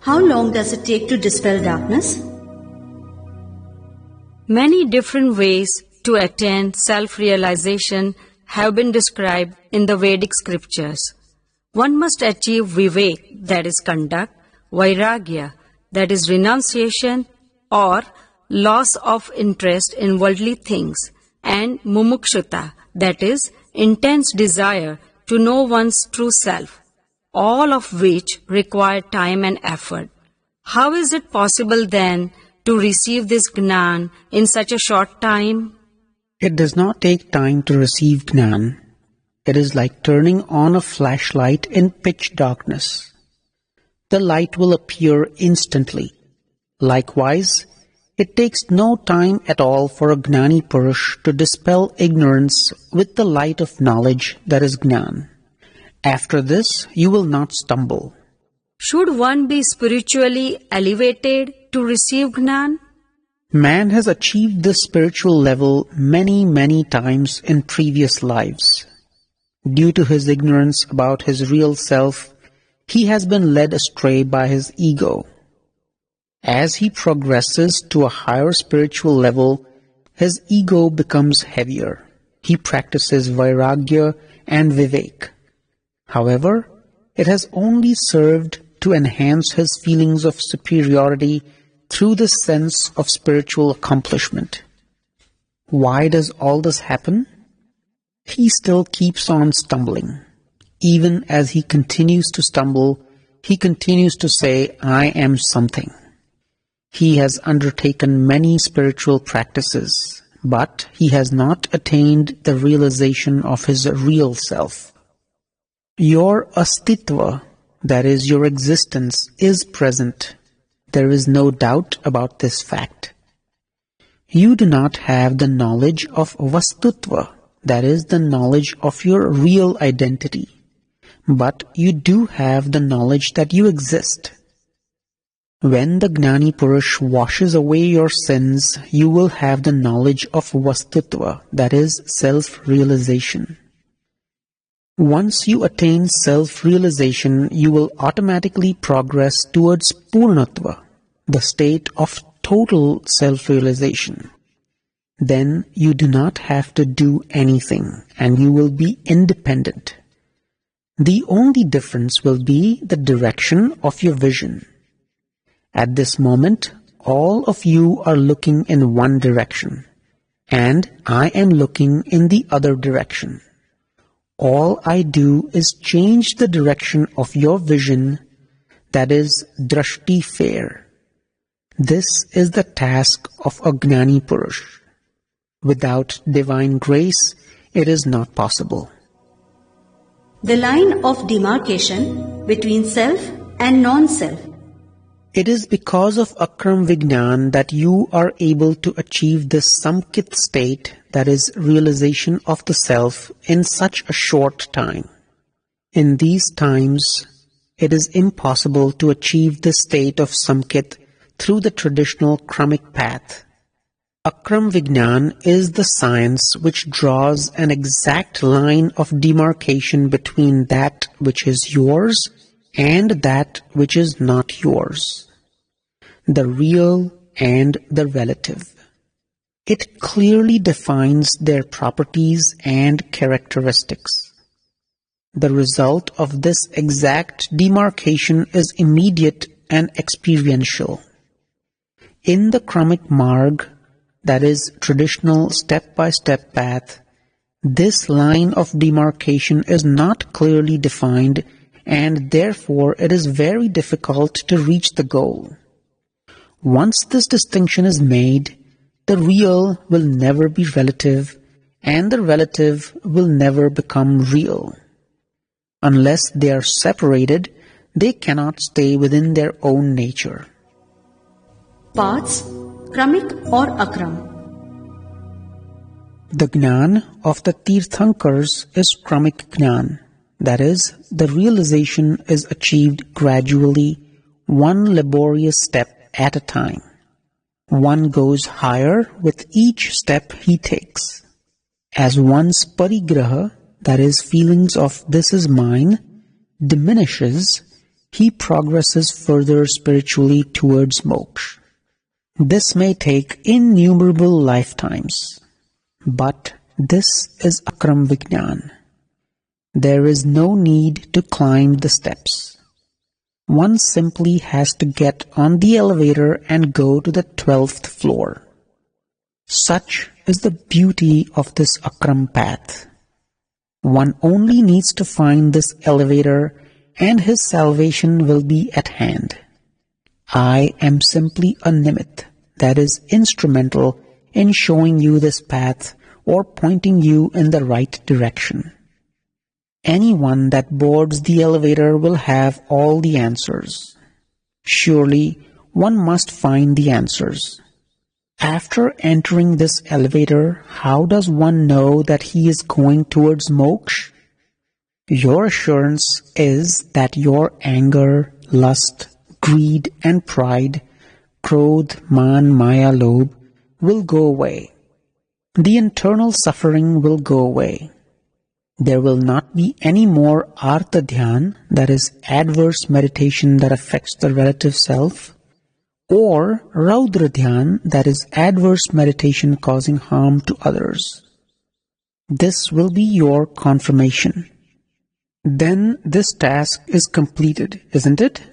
How long does it take to dispel darkness? Many different ways to attain self-realization have been described in the Vedic scriptures. One must achieve vivek, that is conduct, vairagya, that is renunciation or loss of interest in worldly things, and mumukshata, that is intense desire to know one's true self, all of which require time and effort. How is it possible then to receive this Gnan in such a short time? It does not take time to receive Gnan. It is like turning on a flashlight in pitch darkness. The light will appear instantly. Likewise, it takes no time at all for a Gnani Purush to dispel ignorance with the light of knowledge that is Gnan. After this, you will not stumble. Should one be spiritually elevated to receive Gnan? Man has achieved this spiritual level many times in previous lives. Due to his ignorance about his real self, he has been led astray by his ego. As he progresses to a higher spiritual level, his ego becomes heavier. He practices vairagya and vivek. However, it has only served to enhance his feelings of superiority through the sense of spiritual accomplishment. Why does all this happen? He still keeps on stumbling. Even as he continues to stumble, he continues to say, I am something. He has undertaken many spiritual practices, but he has not attained the realization of his real self. Your astitva, that is your existence, is present. There is no doubt about this fact. You do not have the knowledge of vastutva, that is the knowledge of your real identity, but you do have the knowledge that you exist. When the Gnani Purush washes away your sins, you will have the knowledge of vastutva, that is self-realization. Once you attain self-realization, you will automatically progress towards Purnatva, the state of total self-realization. Then you do not have to do anything and you will be independent. The only difference will be the direction of your vision. At this moment, all of you are looking in one direction, and I am looking in the other direction. All I do is change the direction of your vision, that is drashti fair. This is the task of a Gnani Purush. Without divine grace, it is not possible. The line of demarcation between self and non-self. It is because of Akram Vignan that you are able to achieve this Samkit state, that is realization of the self, in such a short time. In these times, it is impossible to achieve this state of Samkit through the traditional Kramic path. Akram Vignan is the science which draws an exact line of demarcation between that which is yours and that which is not yours, the real and the relative. It clearly defines their properties and characteristics. The result of this exact demarcation is immediate and experiential. In the Kramic Marg, that is traditional step-by-step path, this line of demarcation is not clearly defined and therefore it is very difficult to reach the goal. Once this distinction is made, the real will never be relative and the relative will never become real. Unless they are separated, they cannot stay within their own nature. Paths, Kramik or Akram? The Gnan of the Tirthankars is Kramik Gnan. That is, the realization is achieved gradually, one laborious step at a time. One goes higher with each step he takes. As one's parigraha, that is feelings of this is mine, diminishes, he progresses further spiritually towards moksha. This may take innumerable lifetimes, but this is Akram Vignan. There is no need to climb the steps. One simply has to get on the elevator and go to the 12th floor. Such is the beauty of this Akram path. One only needs to find this elevator and his salvation will be at hand. I am simply a nimit, that is instrumental in showing you this path or pointing you in the right direction. Anyone that boards the elevator will have all the answers. Surely, one must find the answers. After entering this elevator, how does one know that he is going towards moksha? Your assurance is that your anger, lust, greed and pride, krodh, man, maya, lobh, will go away. The internal suffering will go away. There will not be any more artha dhyan, that is adverse meditation that affects the relative self, or raudra dhyan, that is adverse meditation causing harm to others. This will be your confirmation. Then this task is completed, isn't it?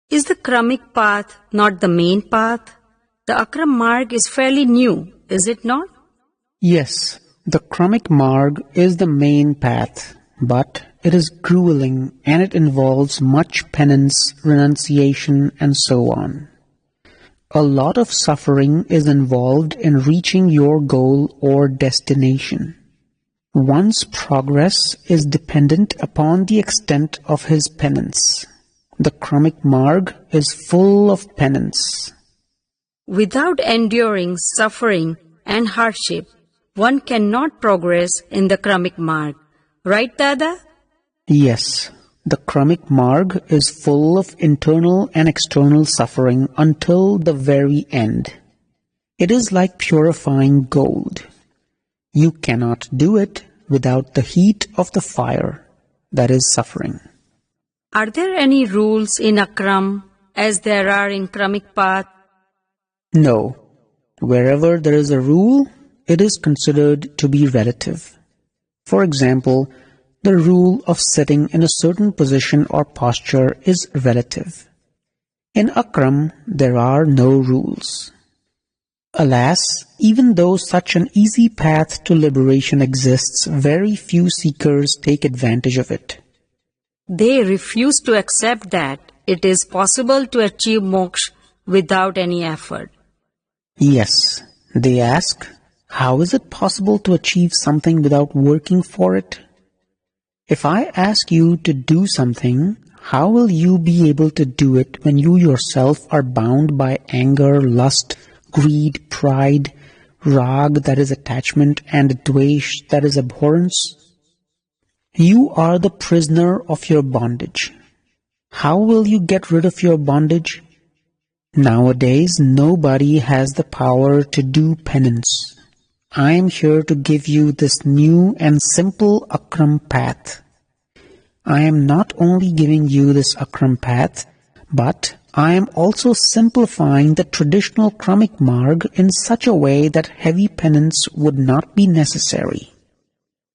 Is the Kramik path not the main path? The Akram Marg is fairly new, is it not? Yes, the Kramik Marg is the main path, but it is grueling and it involves much penance, renunciation and so on. A lot of suffering is involved in reaching your goal or destination. One's progress is dependent upon the extent of his penance. The Kramik Marg is full of penance. Without enduring suffering and hardship, one cannot progress in the Kramik Marg. Right, Dada? Yes, the Kramik Marg is full of internal and external suffering until the very end. It is like purifying gold. You cannot do it without the heat of the fire, that is suffering. Are there any rules in Akram as there are in Kramik path? No. Wherever there is a rule, it is considered to be relative. For example, the rule of sitting in a certain position or posture is relative. In Akram, there are no rules. Alas, even though such an easy path to liberation exists, very few seekers take advantage of it. They refuse to accept that it is possible to achieve moksha without any effort. Yes, they ask, how is it possible to achieve something without working for it? If I ask you to do something, how will you be able to do it when you yourself are bound by anger, lust, greed, pride, rag, that is attachment, and dvesh, that is abhorrence? You are the prisoner of your bondage. How will you get rid of your bondage? Nowadays, nobody has the power to do penance. I am here to give you this new and simple Akram path. I am not only giving you this Akram path, but I am also simplifying the traditional Kramik Marg in such a way that heavy penance would not be necessary.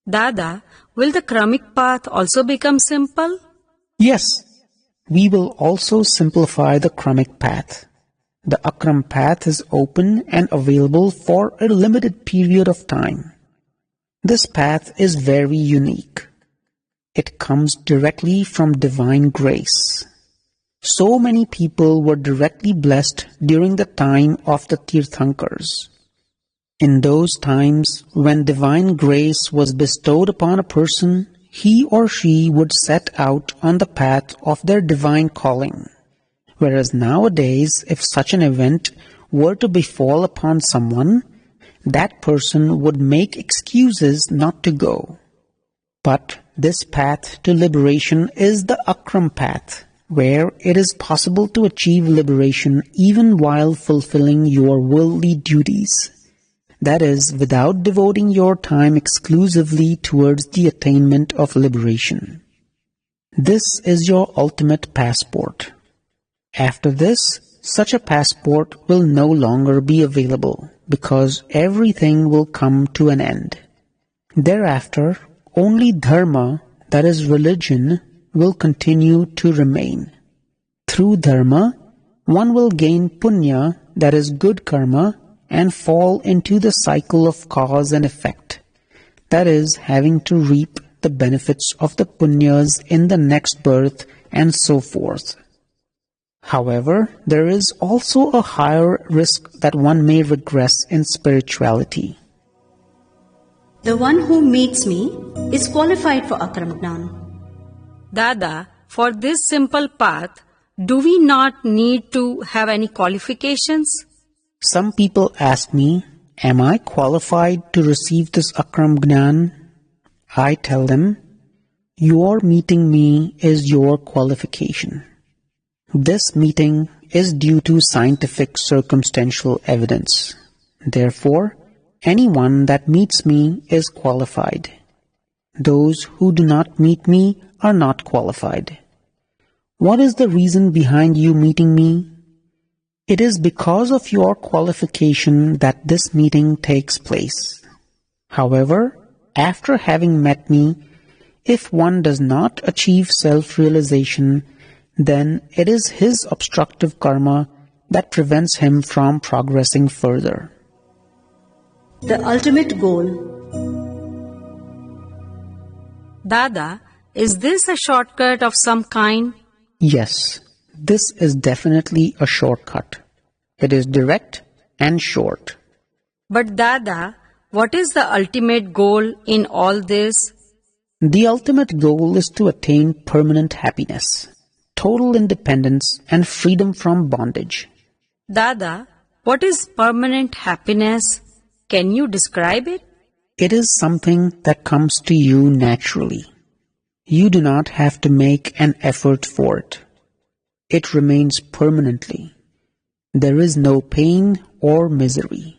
Dada, will the Kramik path also become simple? Yes, we will also simplify the Kramik path. The Akram path is open and available for a limited period of time. This path is very unique. It comes directly from divine grace. So many people were directly blessed during the time of the Tirthankars. In those times, when divine grace was bestowed upon a person, he or she would set out on the path of their divine calling. Whereas nowadays, if such an event were to befall upon someone, that person would make excuses not to go. But this path to liberation is the Akram path, where it is possible to achieve liberation even while fulfilling your worldly duties. That is, without devoting your time exclusively towards the attainment of liberation. This is your ultimate passport. After this, such a passport will no longer be available because everything will come to an end. Thereafter, only dharma, that is religion, will continue to remain. Through dharma, one will gain punya, that is good karma, and fall into the cycle of cause and effect, that is, having to reap the benefits of the punyas in the next birth and so forth. However, there is also a higher risk that one may regress in spirituality. The one who meets me is qualified for Akram Gnan. Dada, for this simple path, do we not need to have any qualifications? Some people ask me, am I qualified to receive this Akram Gnan? I tell them, your meeting me is your qualification. This meeting is due to scientific circumstantial evidence. Therefore, anyone that meets me is qualified. Those who do not meet me are not qualified. What is the reason behind you meeting me? It is because of your qualification that this meeting takes place. However, after having met me, if one does not achieve self-realization, then it is his obstructive karma that prevents him from progressing further. The ultimate goal. Dada, is this a shortcut of some kind? Yes, this is definitely a shortcut. It is direct and short. But Dada, what is the ultimate goal in all this? The ultimate goal is to attain permanent happiness, total independence, and freedom from bondage. Dada, what is permanent happiness? Can you describe it? It is something that comes to you naturally. You do not have to make an effort for it. It remains permanently. There is no pain or misery.